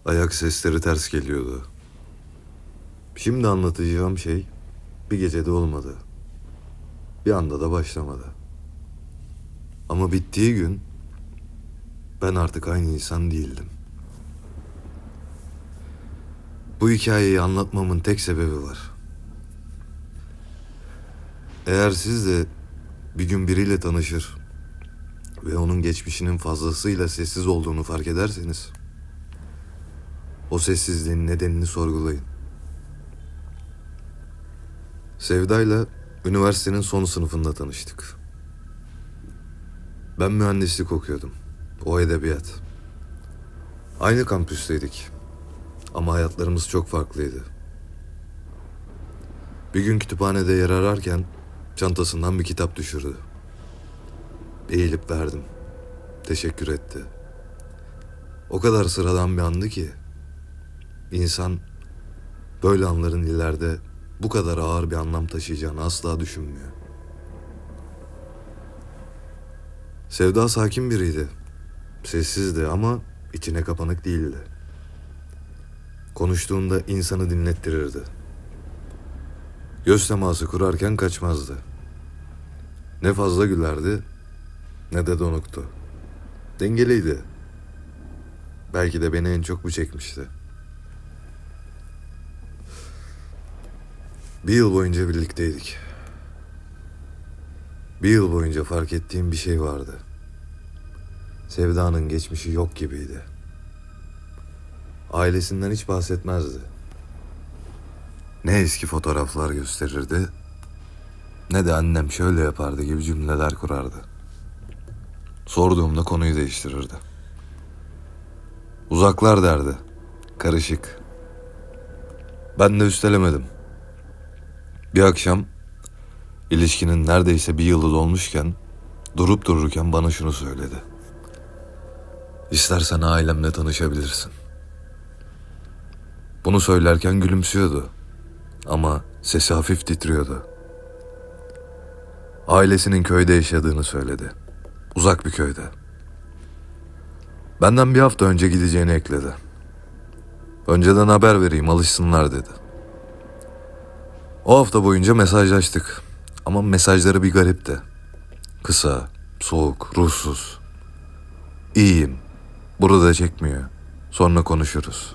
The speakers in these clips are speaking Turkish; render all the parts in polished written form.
Ayak sesleri ters geliyordu. Şimdi anlatacağım şey bir gecede olmadı. Bir anda da başlamadı. Ama bittiği gün ben artık aynı insan değildim. Bu hikayeyi anlatmamın tek sebebi var. Eğer siz de bir gün biriyle tanışır ve onun geçmişinin fazlasıyla sessiz olduğunu fark ederseniz, o sessizliğin nedenini sorgulayın. Sevda'yla üniversitenin son sınıfında tanıştık. Ben mühendislik okuyordum. O edebiyat. Aynı kampüsteydik. Ama hayatlarımız çok farklıydı. Bir gün kütüphanede yer ararken çantasından bir kitap düşürdü. Eğilip verdim. Teşekkür etti. O kadar sıradan bir andı ki insan böyle anların ileride bu kadar ağır bir anlam taşıyacağını asla düşünmüyor. Sevda sakin biriydi. Sessizdi ama içine kapanık değildi. Konuştuğunda insanı dinlettirirdi. Göz teması kurarken kaçmazdı. Ne fazla gülerdi ne de donuktu. Dengeliydi. Belki de beni en çok bu çekmişti. Bir yıl boyunca birlikteydik. Bir yıl boyunca fark ettiğim bir şey vardı. Sevda'nın geçmişi yok gibiydi. Ailesinden hiç bahsetmezdi. Ne eski fotoğraflar gösterirdi, ne de annem şöyle yapardı gibi cümleler kurardı. Sorduğumda konuyu değiştirirdi. Uzaklar derdi, karışık. Ben de üstelemedim. Bir akşam ilişkinin neredeyse bir yılı dolmuşken durup dururken bana şunu söyledi. İstersen ailemle tanışabilirsin. Bunu söylerken gülümsüyordu ama sesi hafif titriyordu. Ailesinin köyde yaşadığını söyledi. Uzak bir köyde. Benden bir hafta önce gideceğini ekledi. Önceden haber vereyim, alışsınlar dedi. O hafta boyunca mesajlaştık. Ama mesajları bir garipti. Kısa, soğuk, ruhsuz. İyiyim. Burada çekmiyor. Sonra konuşuruz.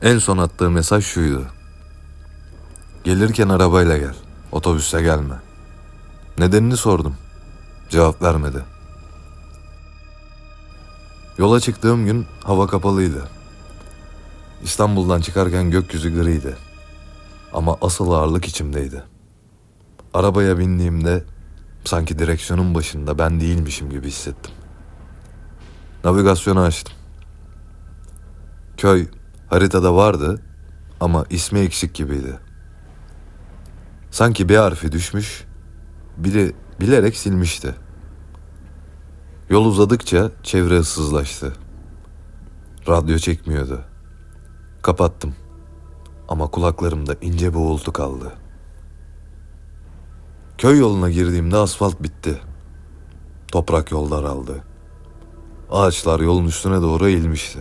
En son attığı mesaj şuydu. Gelirken arabayla gel. Otobüste gelme. Nedenini sordum. Cevap vermedi. Yola çıktığım gün hava kapalıydı. İstanbul'dan çıkarken gökyüzü griydi. Ama asıl ağırlık içimdeydi. Arabaya bindiğimde sanki direksiyonun başında ben değilmişim gibi hissettim. Navigasyonu açtım. Köy haritada vardı ama ismi eksik gibiydi. Sanki bir harfi düşmüş, biri bilerek silmişti. Yol uzadıkça çevre ıssızlaştı. Radyo çekmiyordu. Kapattım ama kulaklarımda ince bir uğultu kaldı. Köy yoluna girdiğimde asfalt bitti. Toprak yol daraldı. Ağaçlar yolun üstüne doğru eğilmişti.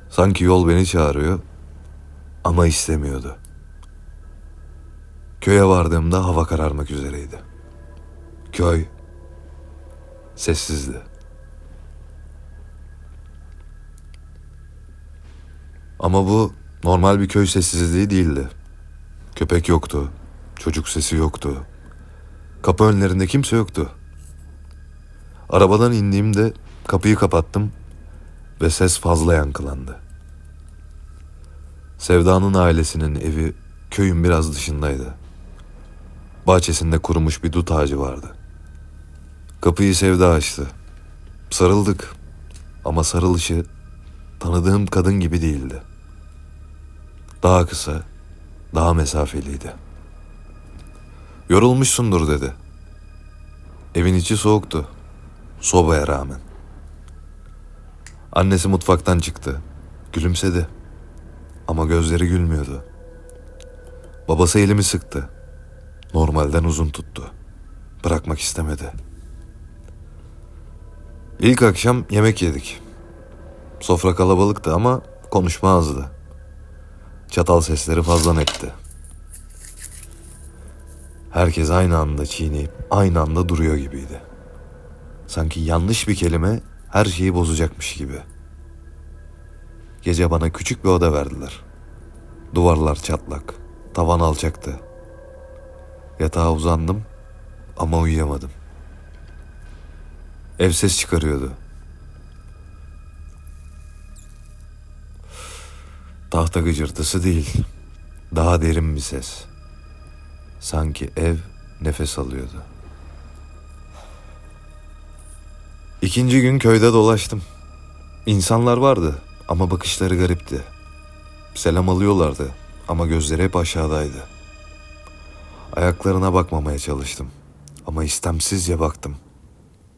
Sanki yol beni çağırıyor ama istemiyordu. Köye vardığımda hava kararmak üzereydi. Köy sessizdi. Ama bu normal bir köy sessizliği değildi. Köpek yoktu, çocuk sesi yoktu. Kapı önlerinde kimse yoktu. Arabadan indiğimde kapıyı kapattım ve ses fazla yankılandı. Sevda'nın ailesinin evi köyün biraz dışındaydı. Bahçesinde kurumuş bir dut ağacı vardı. Kapıyı Sevda açtı. Sarıldık ama sarılışı tanıdığım kadın gibi değildi. Daha kısa, daha mesafeliydi. Yorulmuşsundur dedi. Evin içi soğuktu, sobaya rağmen. Annesi mutfaktan çıktı, gülümsedi ama gözleri gülmüyordu. Babası elimi sıktı, normalden uzun tuttu, bırakmak istemedi. İlk akşam yemek yedik. Sofra kalabalıktı ama konuşma azdı. Çatal sesleri fazla netti. Herkes aynı anda çiğneyip aynı anda duruyor gibiydi. Sanki yanlış bir kelime her şeyi bozacakmış gibi. Gece bana küçük bir oda verdiler. Duvarlar çatlak, tavan alçaktı. Yatağa uzandım ama uyuyamadım. Ev ses çıkarıyordu. Tahta gıcırtısı değil, daha derin bir ses. Sanki ev nefes alıyordu. İkinci gün köyde dolaştım. İnsanlar vardı ama bakışları garipti. Selam alıyorlardı ama gözleri hep aşağıdaydı. Ayaklarına bakmamaya çalıştım ama istemsizce baktım.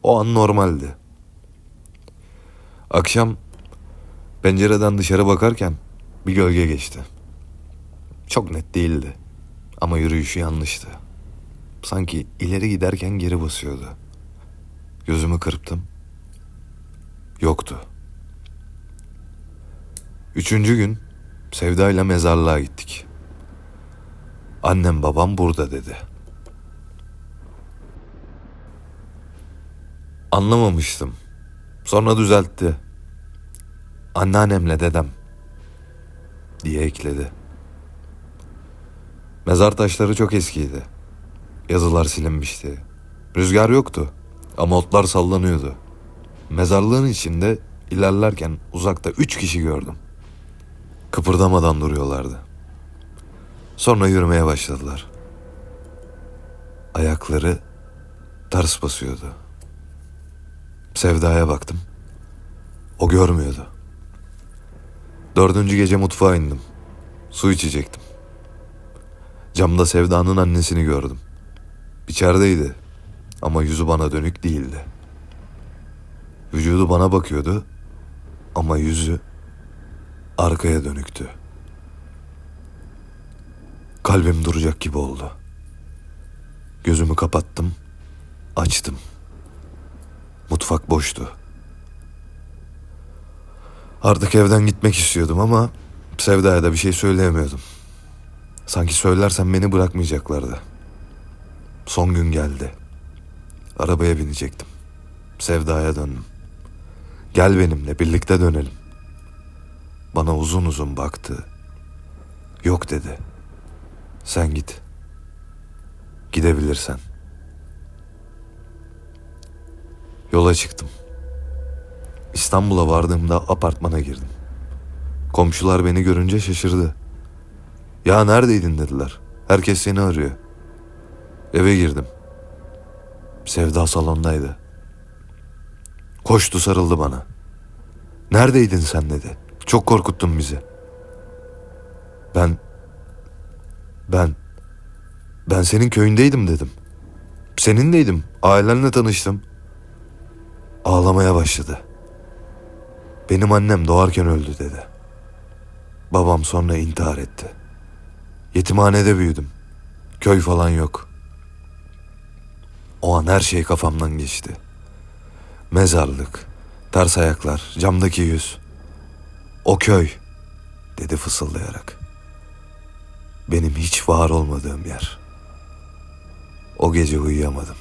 O an normaldi. Akşam pencereden dışarı bakarken bir gölge geçti. Çok net değildi ama yürüyüşü yanlıştı. Sanki ileri giderken geri basıyordu. Gözümü kırptım. Yoktu. Üçüncü gün Sevda ile mezarlığa gittik. Annem babam burada dedi. Anlamamıştım. Sonra düzeltti. Anneannemle dedem diye ekledi. Mezar taşları çok eskiydi. Yazılar silinmişti. Rüzgar yoktu ama otlar sallanıyordu. Mezarlığın içinde ilerlerken uzakta 3 kişi gördüm. Kıpırdamadan duruyorlardı. Sonra yürümeye başladılar. Ayakları ters basıyordu. Sevda'ya baktım. O görmüyordu. Dördüncü gece mutfağa indim. Su içecektim. Camda Sevda'nın annesini gördüm. İçerideydi ama yüzü bana dönük değildi. Vücudu bana bakıyordu ama yüzü arkaya dönüktü. Kalbim duracak gibi oldu. Gözümü kapattım, açtım. Mutfak boştu. Artık evden gitmek istiyordum ama Sevda'ya da bir şey söyleyemiyordum. Sanki söylersem beni bırakmayacaklardı. Son gün geldi. Arabaya binecektim. Sevda'ya döndüm. Gel benimle birlikte dönelim. Bana uzun uzun baktı. Yok dedi. Sen git. Gidebilirsen. Yola çıktım. İstanbul'a vardığımda apartmana girdim. Komşular beni görünce şaşırdı. Ya neredeydin dediler. Herkes seni arıyor. Eve girdim. Sevda salondaydı. Koştu sarıldı bana. Neredeydin sen dedi. Çok korkuttun bizi. Ben senin köyündeydim dedim. Seninleydim. Ailenle tanıştım. Ağlamaya başladı. Benim annem doğarken öldü dedi. Babam sonra intihar etti. Yetimhanede büyüdüm. Köy falan yok. O an her şey kafamdan geçti. Mezarlık, ters ayaklar, camdaki yüz. O köy, dedi fısıldayarak. Benim hiç var olmadığım yer. O gece uyuyamadım.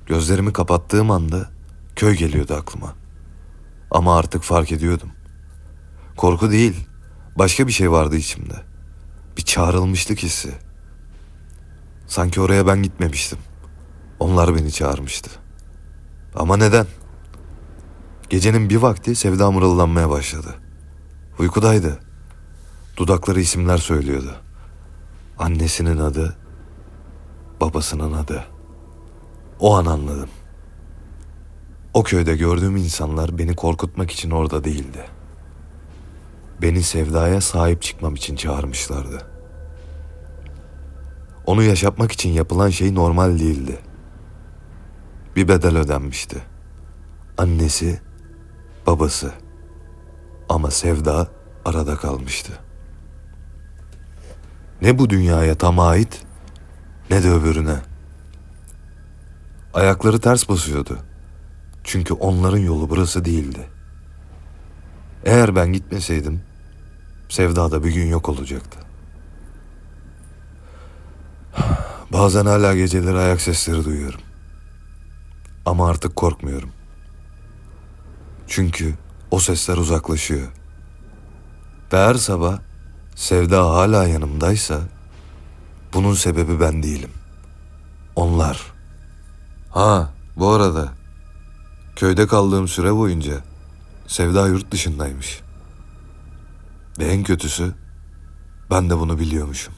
Gözlerimi kapattığım anda köy geliyordu aklıma. Ama artık fark ediyordum. Korku değil, başka bir şey vardı içimde. Bir çağrılmışlık hissi. Sanki oraya ben gitmemiştim. Onlar beni çağırmıştı. Ama neden? Gecenin bir vakti Sevda mırıldanmaya başladı. Uykudaydı. Dudakları isimler söylüyordu. Annesinin adı, babasının adı. O an anladım. O köyde gördüğüm insanlar beni korkutmak için orada değildi. Beni Sevda'ya sahip çıkmam için çağırmışlardı. Onu yaşatmak için yapılan şey normal değildi. Bir bedel ödenmişti. Annesi, babası. Ama Sevda arada kalmıştı. Ne bu dünyaya tam ait ne de öbürüne. Ayakları ters basıyordu. Çünkü onların yolu burası değildi. Eğer ben gitmeseydim, Sevda da bir gün yok olacaktı. Bazen hala geceleri ayak sesleri duyuyorum. Ama artık korkmuyorum. Çünkü o sesler uzaklaşıyor. Ve her sabah Sevda hala yanımdaysa bunun sebebi ben değilim. Onlar. Ha, bu arada köyde kaldığım süre boyunca Sevda yurt dışındaymış. Ve en kötüsü ben de bunu biliyormuşum.